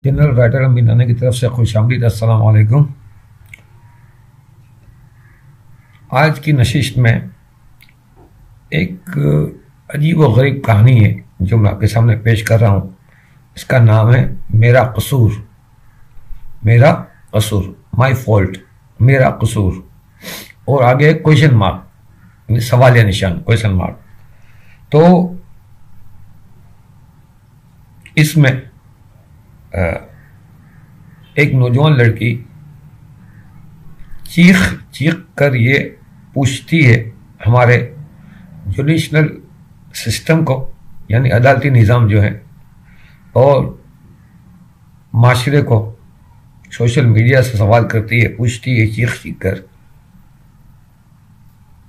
General writer امین نانے کی طرف سے خوش آمدید۔ السلام علیکم۔ آج کی نشست میں ایک عجیب و غریب کہانی ہے جو میں آپ کے سامنے پیش کر رہا ہوں۔ اس کا نام ہے میرا قصور۔ میرا قصور، مائی فالٹ، میرا قصور، اور آگے کویشچن مارک، سوالیہ نشان، کویشچن مارک۔ تو اس میں ایک نوجوان لڑکی چیخ کر یہ پوچھتی ہے ہمارے جوڈیشنل سسٹم کو، یعنی عدالتی نظام جو ہے، اور معاشرے کو، سوشل میڈیا سے سوال کرتی ہے، پوچھتی ہے چیخ کر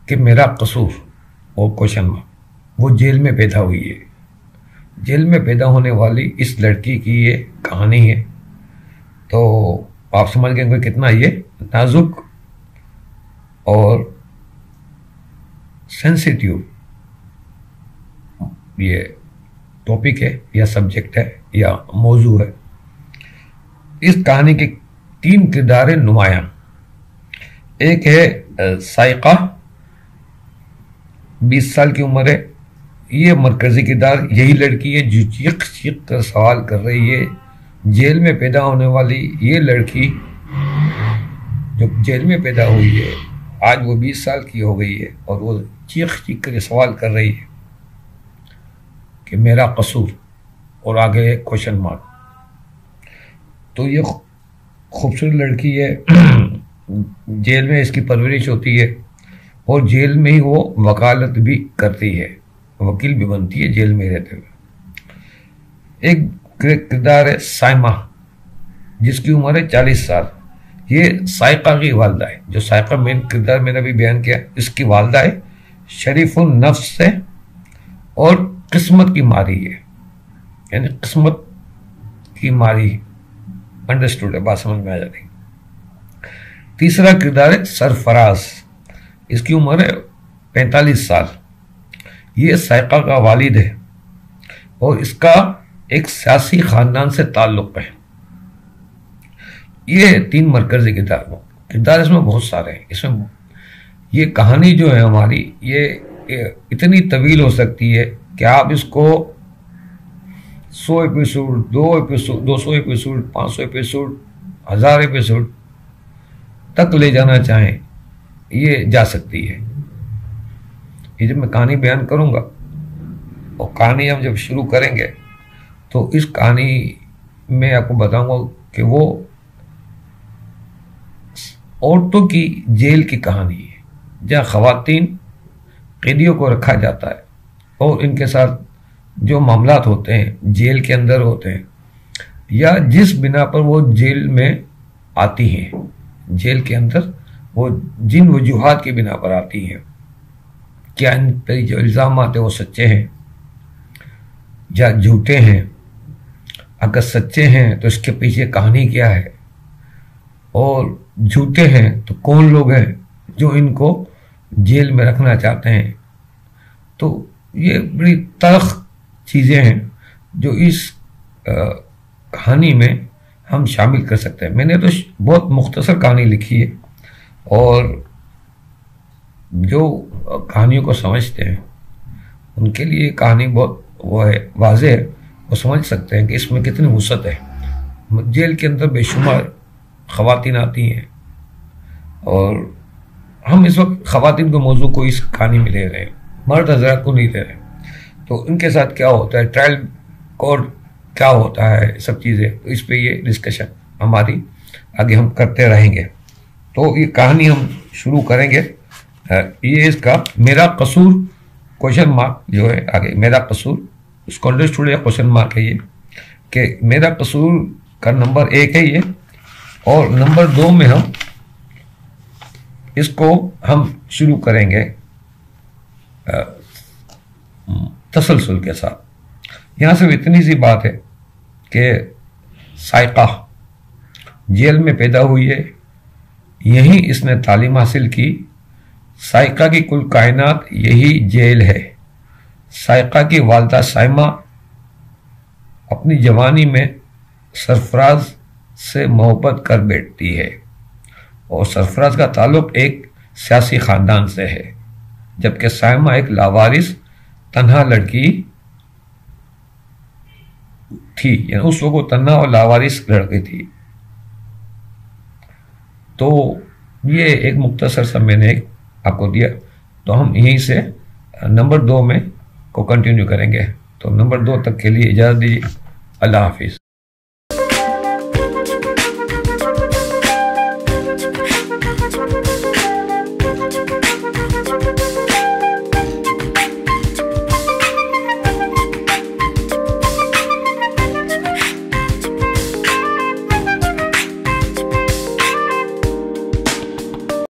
کہ میرا قصور، اور کویشچن مارک۔ وہ جیل میں پیدا ہوئی ہے۔ جیل میں پیدا ہونے والی اس لڑکی کی یہ کہانی ہے۔ تو آپ سمجھ گئے کہ کتنا یہ نازک اور سینسیٹیو یہ ٹاپک ہے، یا سبجیکٹ ہے، یا موضوع ہے۔ اس کہانی کے 3 کردار نمایاں۔ ایک ہے سائقہ، 20 سال کی عمر ہے۔ یہ مرکزی کردار یہی لڑکی ہے جو چیخ کر سوال کر رہی ہے۔ جیل میں پیدا ہونے والی یہ لڑکی جو جیل میں پیدا ہوئی ہے، آج وہ 20 سال کی ہو گئی ہے، اور وہ چیخ کر یہ سوال کر رہی ہے کہ میرا قصور، اور آگے ہے کویشچن مارک۔ تو یہ خوبصورت لڑکی ہے، جیل میں اس کی پرورش ہوتی ہے، اور جیل میں ہی وہ وکالت بھی کرتی ہے، وکیل بھی بنتی ہے جیل میں رہتے ہوئے۔ ایک کردار ہے سائمہ، جس کی عمر ہے 40 سال۔ یہ سائقہ کی والدہ ہے۔ جو سائقہ مین کردار میں نے بھی بیان کیا، اس کی والدہ ہے، شریف النفس ہے، اور قسمت کی ماری ہے، یعنی قسمت کی ماری۔ انڈرسٹوڈ ہے، بات سمجھ میں آ جاتی۔ تیسرا کردار ہے سرفراز، اس کی عمر ہے 45 سال۔ یہ سائقہ کا والد ہے، اور اس کا ایک سیاسی خاندان سے تعلق ہے۔ یہ 3 مرکزی کردار اس میں بہت سارے ہیں۔ اس میں یہ کہانی جو ہے ہماری، یہ اتنی طویل ہو سکتی ہے کہ آپ اس کو 100 ایپیسوڈ، 200 ایپیسوڈ، 500 ایپیسوڈ، 1000 ایپیسوڈ تک لے جانا چاہیں، یہ جا سکتی ہے۔ یہ جب میں کہانی بیان کروں گا، اور کہانی ہم جب شروع کریں گے، تو اس کہانی میں آپ کو بتاؤں گا کہ وہ عورتوں کی جیل کی کہانی ہے، جہاں خواتین قیدیوں کو رکھا جاتا ہے، اور ان کے ساتھ جو معاملات ہوتے ہیں جیل کے اندر ہوتے ہیں، یا جس بنا پر وہ جیل میں آتی ہیں، جیل کے اندر وہ جن وجوہات کی بنا پر آتی ہیں، کیا ان پہ جو الزامات ہیں وہ سچے ہیں یا جھوٹے ہیں؟ اگر سچے ہیں تو اس کے پیچھے کہانی کیا ہے، اور جھوٹے ہیں تو کون لوگ ہیں جو ان کو جیل میں رکھنا چاہتے ہیں؟ تو یہ بڑی تلخ چیزیں ہیں جو اس کہانی میں ہم شامل کر سکتے ہیں۔ میں نے تو بہت مختصر کہانی لکھی ہے، اور جو کہانیوں کو سمجھتے ہیں ان کے لیے کہانی بہت وہ ہے، واضح ہے، وہ سمجھ سکتے ہیں کہ اس میں کتنی وسعت ہے۔ جیل کے اندر بے شمار خواتین آتی ہیں، اور ہم اس وقت خواتین کے موضوع کو اس کہانی میں لے رہے ہیں، مرد حضرات کو نہیں لے رہے۔ تو ان کے ساتھ کیا ہوتا ہے، ٹرائل کورٹ کیا ہوتا ہے، سب چیزیں، تو اس پہ یہ ڈسکشن ہماری آگے ہم کرتے رہیں گے۔ تو یہ کہانی ہم شروع کریں گے۔ یہ اس کا میرا قصور، کویشچن مارک جو ہے آگے، میرا قصور، اس کو انڈرسٹوڈ ہے، کویشچن مارک ہے یہ، کہ میرا قصور کا نمبر 1 ہے یہ، اور نمبر 2 میں ہم اس کو شروع کریں گے تسلسل کے ساتھ۔ یہاں صرف اتنی سی بات ہے کہ سائقہ جیل میں پیدا ہوئی ہے، یہیں اس نے تعلیم حاصل کی۔ سائقہ کی کل کائنات یہی جیل ہے۔ سائقہ کی والدہ سائمہ اپنی جوانی میں سرفراز سے محبت کر بیٹھتی ہے، اور سرفراز کا تعلق ایک سیاسی خاندان سے ہے، جبکہ سائمہ ایک لاوارث تنہا لڑکی تھی، یعنی اس وقت وہ تنہا اور لاوارث لڑکی تھی۔ تو یہ ایک مختصر سا میں نے آپ کو دیا، تو ہم یہیں سے نمبر 2 میں کو کنٹینیو کریں گے۔ تو نمبر 2 تک کے لیے اجازت دیجیے، اللہ حافظ۔